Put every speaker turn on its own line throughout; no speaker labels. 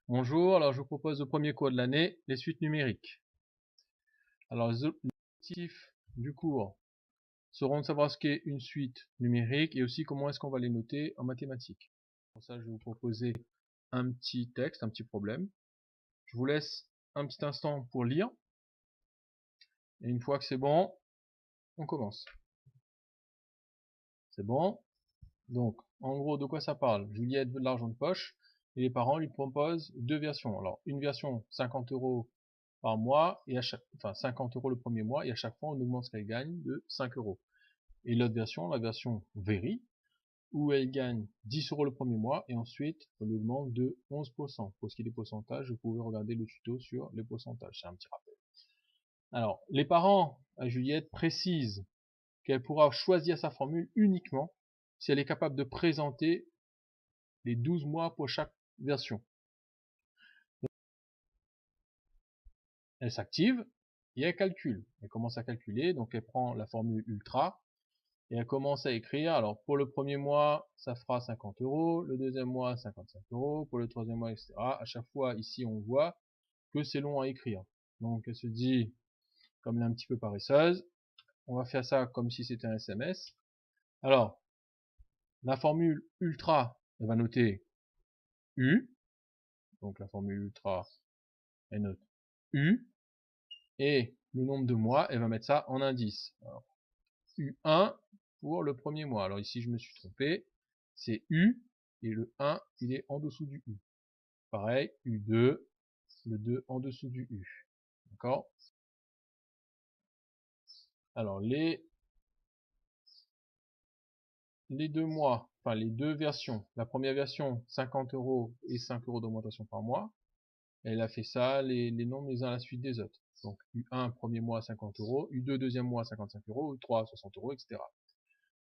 Bonjour, alors je vous propose le premier cours de l'année, les suites numériques. Alors les objectifs du cours seront de savoir ce qu'est une suite numérique et aussi comment est-ce qu'on va les noter en mathématiques. Pour ça, je vais vous proposer un petit texte, un petit problème. Je vous laisse un petit instant pour lire. Et une fois que c'est bon, on commence. C'est bon. Donc, en gros, de quoi ça parle? Juliette veut de l'argent de poche et les parents lui proposent deux versions. Alors, une version 50 € par mois et 50 € le premier mois et à chaque fois on augmente ce qu'elle gagne de 5 €. Et l'autre version, la version Very, où elle gagne 10 € le premier mois et ensuite on augmente de 11%. Pour ce qui est des pourcentages, vous pouvez regarder le tuto sur les pourcentages, c'est un petit rappel. Alors, les parents à Juliette précisent qu'elle pourra choisir sa formule uniquement si elle est capable de présenter les 12 mois pour chaque version. Elle s'active et elle calcule. Elle commence à calculer, donc elle prend la formule ultra et elle commence à écrire. Alors pour le premier mois, ça fera 50 €, le deuxième mois 55 €, pour le troisième mois, etc. À chaque fois, ici, on voit que c'est long à écrire. Donc elle se dit, comme elle est un petit peu paresseuse, on va faire ça comme si c'était un SMS. Alors, la formule ultra, elle va noter U. Donc la formule ultra, elle note U. Et le nombre de mois, elle va mettre ça en indice. Alors, U1 pour le premier mois. Alors ici, je me suis trompé. C'est U et le 1, il est en dessous du U. Pareil, U2, le 2 en dessous du U. D'accord? Alors, les deux mois, enfin les deux versions. La première version, 50 € et 5 € d'augmentation par mois. Elle a fait ça, les nombres les uns à la suite des autres. Donc U1 premier mois 50 €, U2 deuxième mois 55 €, U3 60 €, etc.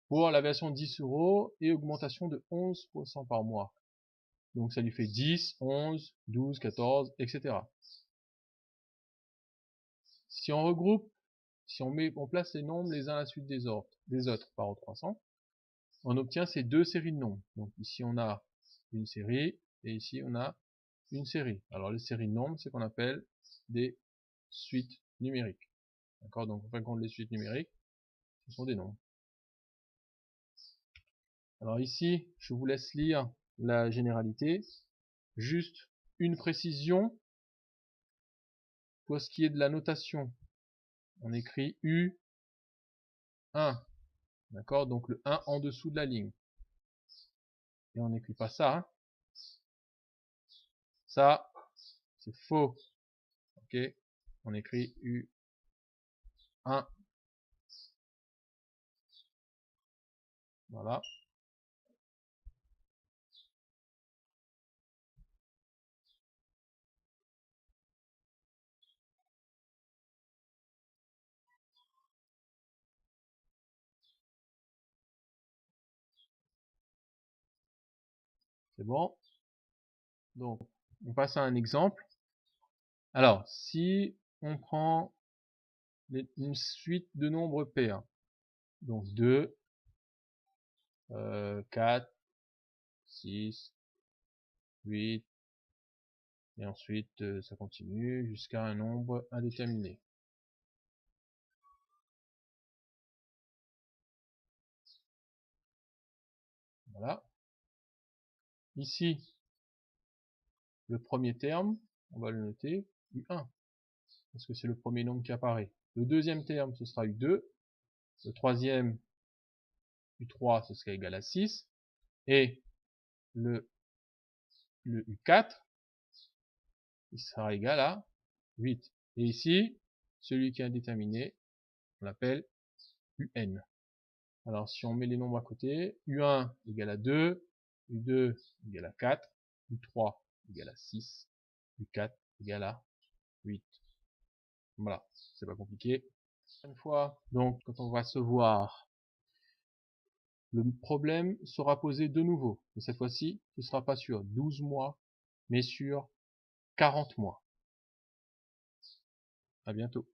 Pour la version 10 € et augmentation de 11% par mois. Donc ça lui fait 10, 11, 12, 14, etc. Si on regroupe, si on place les nombres les uns à la suite des autres par ordre croissant, on obtient ces deux séries de nombres. Donc ici on a une série et ici on a une série. Alors les séries de nombres, c'est qu'on appelle des suites numériques. D'accord? Donc en fin de compte, les suites numériques, ce sont des nombres. Alors ici, je vous laisse lire la généralité. Juste une précision pour ce qui est de la notation. On écrit U1. D'accord? Donc le 1 en dessous de la ligne. Et on n'écrit pas ça. Hein. Ça, c'est faux. Ok? On écrit U1. Voilà. C'est bon. Donc, on passe à un exemple. Alors, si on prend une suite de nombres paires, donc 2, 4, 6, 8, et ensuite ça continue jusqu'à un nombre indéterminé. Voilà. Ici, le premier terme, on va le noter U1, parce que c'est le premier nombre qui apparaît. Le deuxième terme, ce sera U2. Le troisième, U3, ce sera égal à 6. Et le U4, il sera égal à 8. Et ici, celui qui est indéterminé, on l'appelle UN. Alors, si on met les nombres à côté, U1 égale à 2, U2 égale à 4, U3 égale à 6, U4 égale à 8. Voilà, c'est pas compliqué. Une fois, donc, quand on va se voir, le problème sera posé de nouveau. Et cette fois-ci, ce ne sera pas sur 12 mois, mais sur 40 mois. À bientôt.